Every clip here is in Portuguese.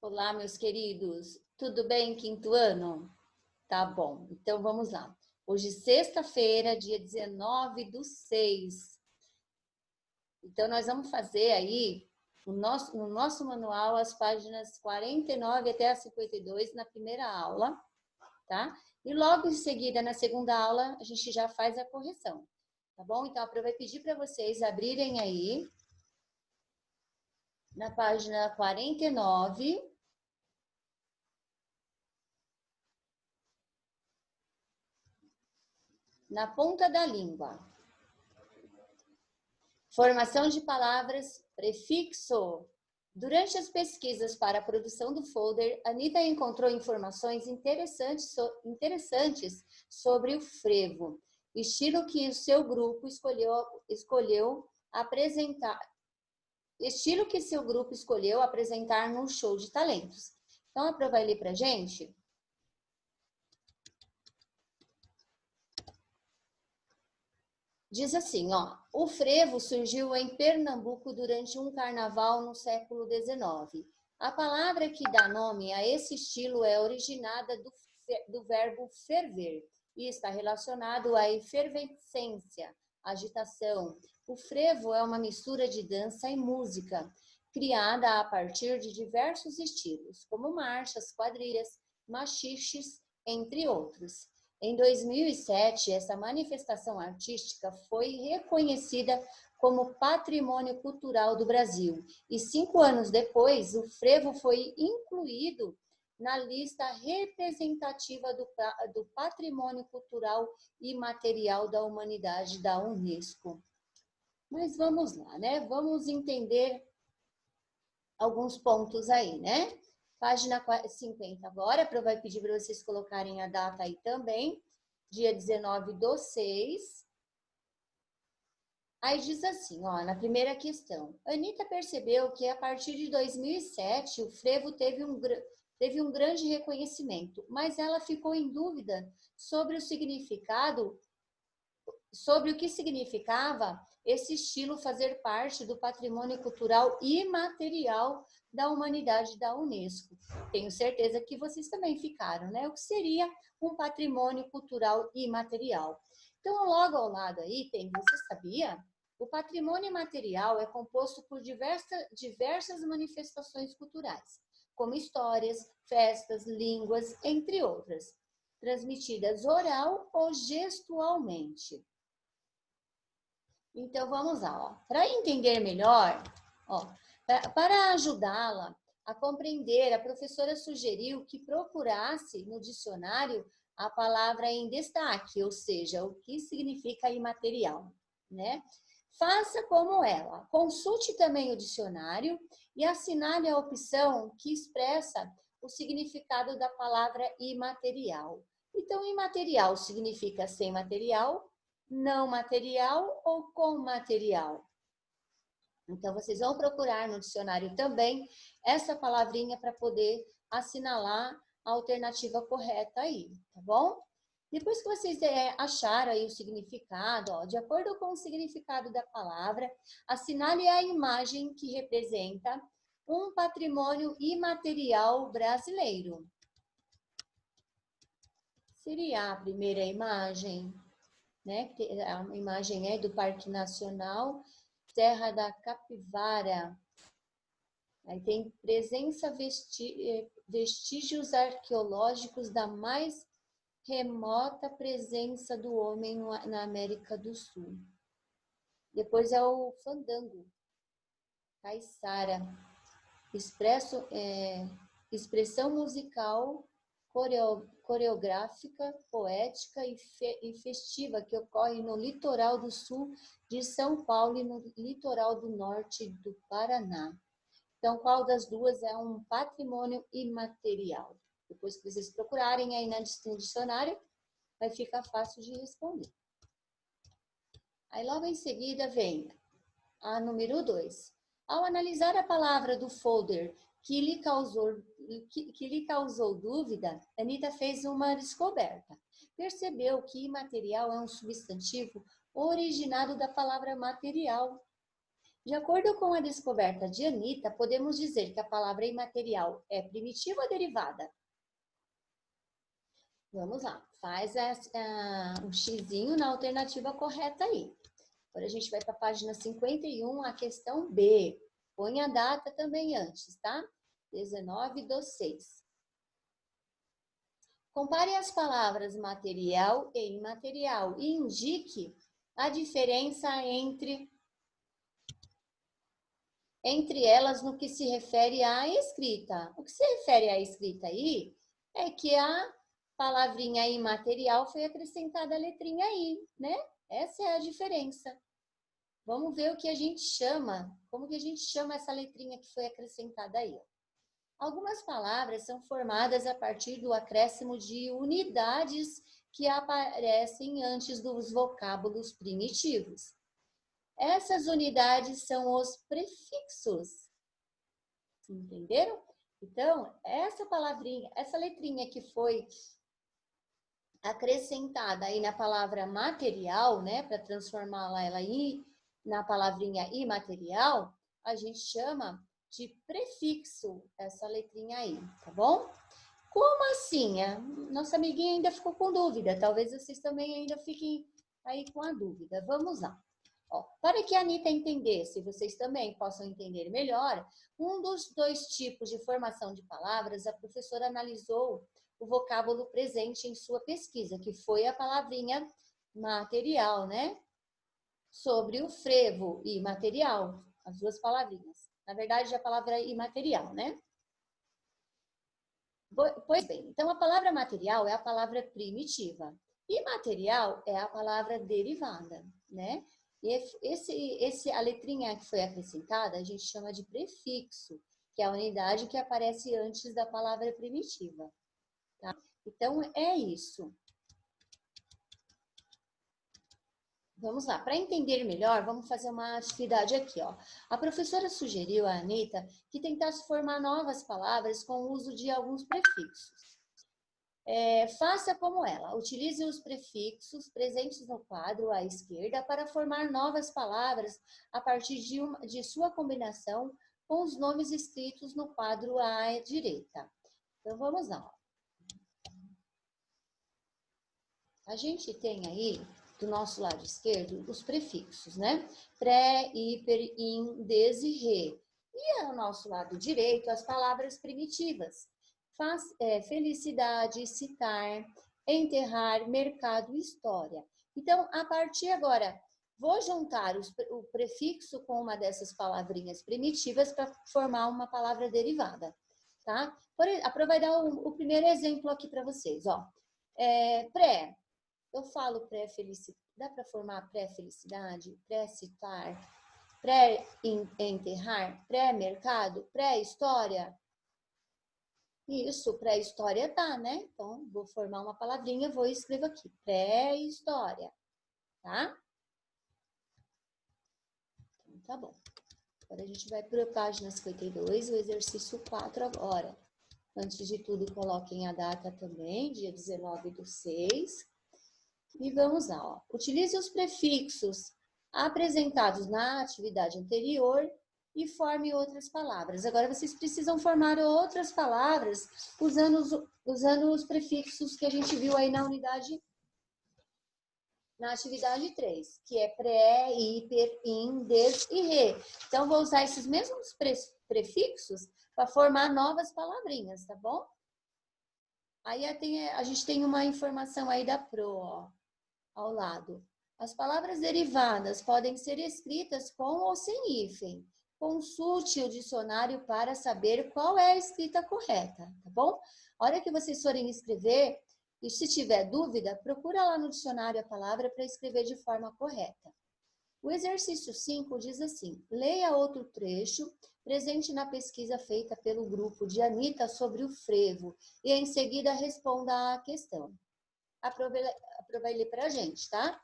Olá, meus queridos. Tudo bem, quinto ano? Tá bom, então vamos lá. Hoje, sexta-feira, dia 19/6. Então, nós vamos fazer aí no nosso manual as páginas 49 até a 52 na primeira aula, tá? E logo em seguida, na segunda aula, a gente já faz a correção, tá bom? Então, eu vou pedir para vocês abrirem aí na página 49. Na ponta da língua. Formação de palavras, prefixo. Durante as pesquisas para a produção do folder, Anita encontrou informações interessantes sobre o frevo, estilo que o seu grupo escolheu apresentar no show de talentos. Então, a Pro vai ler para a gente? Diz assim, ó, o frevo surgiu em Pernambuco durante um carnaval no século XIX. A palavra que dá nome a esse estilo é originada do verbo ferver e está relacionado à efervescência, agitação. O frevo é uma mistura de dança e música, criada a partir de diversos estilos, como marchas, quadrilhas, machiches, entre outros. Em 2007, essa manifestação artística foi reconhecida como Patrimônio Cultural do Brasil. E 5 anos depois, o frevo foi incluído na lista representativa do Patrimônio Cultural e Material da Humanidade da Unesco. Mas vamos lá, né? Vamos entender alguns pontos aí, né? Página 50 agora, a vai pedir para vocês colocarem a data aí também, dia 19/6. Aí diz assim, ó, na primeira questão, Anita percebeu que a partir de 2007 o frevo teve um grande reconhecimento, mas ela ficou em dúvida sobre o que significava esse estilo fazer parte do patrimônio cultural imaterial da humanidade da Unesco. Tenho certeza que vocês também ficaram, né? O que seria um patrimônio cultural imaterial? Então, logo ao lado aí tem, você sabia? O patrimônio imaterial é composto por diversas manifestações culturais, como histórias, festas, línguas, entre outras, transmitidas oral ou gestualmente. Então, vamos lá. Para entender melhor, para ajudá-la a compreender, a professora sugeriu que procurasse no dicionário a palavra em destaque, ou seja, o que significa imaterial, né? Faça como ela. Consulte também o dicionário e assinale a opção que expressa o significado da palavra imaterial. Então, imaterial significa sem material, não material ou com material. Então, vocês vão procurar no dicionário também essa palavrinha para poder assinalar a alternativa correta aí, tá bom? Depois que vocês acharam aí o significado, ó, de acordo com o significado da palavra, assinale a imagem que representa um patrimônio imaterial brasileiro. Seria a primeira imagem, né? A imagem é do Parque Nacional Serra da Capivara. Aí tem presença vestígios arqueológicos da mais remota presença do homem na América do Sul. Depois é o fandango, caiçara, expressão musical, coreográfica, poética e festiva que ocorre no litoral do sul de São Paulo e no litoral do norte do Paraná. Então, qual das duas é um patrimônio imaterial? Depois que vocês procurarem aí no dicionário, vai ficar fácil de responder. Aí, logo em seguida, vem a número 2. Ao analisar a palavra do folder que lhe causou dúvida, Anita fez uma descoberta. Percebeu que imaterial é um substantivo originado da palavra material. De acordo com a descoberta de Anitta, podemos dizer que a palavra imaterial é primitiva ou derivada? Vamos lá, faz um xizinho na alternativa correta aí. Agora a gente vai para a página 51, a questão B. Põe a data também antes, tá? 19/6. Compare as palavras material e imaterial e indique a diferença entre elas no que se refere à escrita. O que se refere à escrita aí é que a palavrinha imaterial foi acrescentada a letrinha I, né? Essa é a diferença. Vamos ver o que a gente chama, como que a gente chama essa letrinha que foi acrescentada aí. Algumas palavras são formadas a partir do acréscimo de unidades que aparecem antes dos vocábulos primitivos. Essas unidades são os prefixos. Entenderam? Então, essa palavrinha, essa letrinha que foi acrescentada aí na palavra material, né, para transformá-la na palavrinha imaterial, a gente chama de prefixo, essa letrinha aí, tá bom? Como assim? Nossa amiguinha ainda ficou com dúvida, talvez vocês também ainda fiquem aí com a dúvida. Vamos lá. Ó, para que a Anitta entendesse, e vocês também possam entender melhor, um dos dois tipos de formação de palavras, a professora analisou o vocábulo presente em sua pesquisa, que foi a palavrinha material, né? Sobre o frevo e material, as duas palavrinhas. Na verdade, a palavra imaterial, né? Pois bem, então a palavra material é a palavra primitiva. Imaterial é a palavra derivada, né? E a letrinha que foi acrescentada, a gente chama de prefixo, que é a unidade que aparece antes da palavra primitiva. Tá? Então, é isso. Vamos lá, para entender melhor, vamos fazer uma atividade aqui, ó. A professora sugeriu à Anitta que tentasse formar novas palavras com o uso de alguns prefixos. Faça como ela, utilize os prefixos presentes no quadro à esquerda para formar novas palavras a partir de sua combinação com os nomes escritos no quadro à direita. Então, vamos lá. A gente tem aí, do nosso lado esquerdo, os prefixos, né? Pré, hiper, in, des e re. E ao nosso lado direito, as palavras primitivas. Felicidade, citar, enterrar, mercado, história. Então, a partir agora, vou juntar o prefixo com uma dessas palavrinhas primitivas para formar uma palavra derivada, tá? Vai dar o primeiro exemplo aqui para vocês, ó. Pré. Eu falo pré-felicidade, dá para formar pré-felicidade, pré-citar, pré-enterrar, pré-mercado, pré-história? Isso, pré-história tá, né? Então, vou formar uma palavrinha, vou escrever aqui, pré-história, tá? Então, tá bom. Agora a gente vai para a página 52, o exercício 4 agora. Antes de tudo, coloquem a data também, dia 19/6. E vamos lá, ó. Utilize os prefixos apresentados na atividade anterior e forme outras palavras. Agora, vocês precisam formar outras palavras usando os prefixos que a gente viu aí na atividade 3, que é pré, hiper, in, des e re. Então, vou usar esses mesmos prefixos para formar novas palavrinhas, tá bom? Aí a gente tem uma informação aí da Pro, ó, ao lado. As palavras derivadas podem ser escritas com ou sem hífen. Consulte o dicionário para saber qual é a escrita correta, tá bom? A hora que vocês forem escrever, e se tiver dúvida, procura lá no dicionário a palavra para escrever de forma correta. O exercício 5 diz assim: leia outro trecho presente na pesquisa feita pelo grupo de Anitta sobre o frevo e em seguida responda à questão. Vai ler para a gente, tá?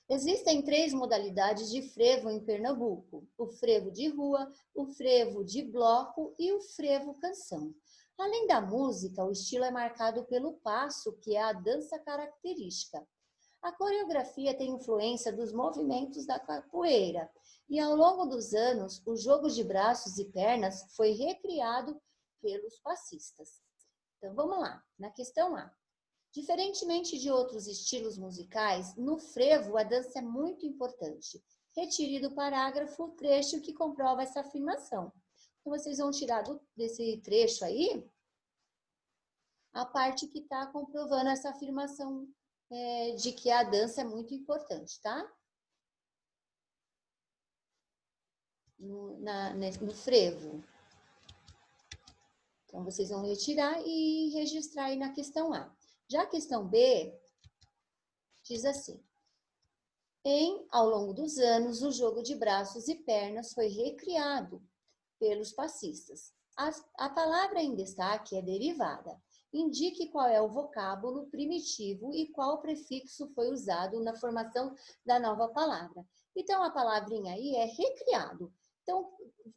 Existem 3 modalidades de frevo em Pernambuco: o frevo de rua, o frevo de bloco e o frevo canção. Além da música, o estilo é marcado pelo passo, que é a dança característica. A coreografia tem influência dos movimentos da capoeira e ao longo dos anos o jogo de braços e pernas foi recriado pelos passistas. Então vamos lá, na questão A. Diferentemente de outros estilos musicais, no frevo a dança é muito importante. Retire do parágrafo o trecho que comprova essa afirmação. Então vocês vão tirar desse trecho aí a parte que está comprovando essa afirmação de que a dança é muito importante, tá? No frevo. Então, vocês vão retirar e registrar aí na questão A. Já a questão B diz assim: ao longo dos anos, o jogo de braços e pernas foi recriado pelos passistas. A palavra em destaque é derivada. Indique qual é o vocábulo primitivo e qual prefixo foi usado na formação da nova palavra. Então, a palavrinha aí é recriado. Então,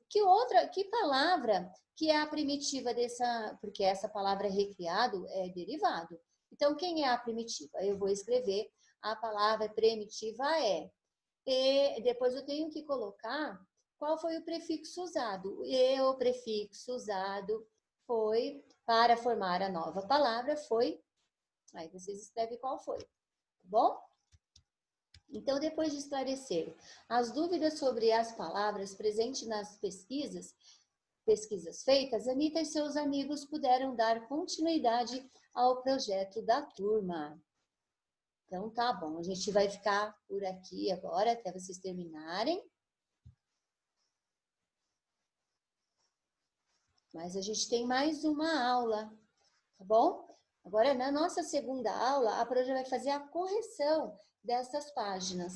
que palavra que é a primitiva dessa, porque essa palavra recriado é derivado. Então, quem é a primitiva? Eu vou escrever a palavra primitiva é. E depois eu tenho que colocar qual foi o prefixo usado. E o prefixo usado foi, para formar a nova palavra, foi. Aí vocês escrevem qual foi, tá bom? Então, depois de esclarecer as dúvidas sobre as palavras presentes nas pesquisas feitas, Anitta e seus amigos puderam dar continuidade ao projeto da turma. Então, tá bom. A gente vai ficar por aqui agora, até vocês terminarem. Mas a gente tem mais uma aula, tá bom? Agora, na nossa segunda aula, a Proja vai fazer a correção dessas páginas,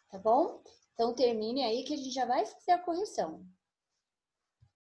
tá bom? Então, termine aí que a gente já vai fazer a correção.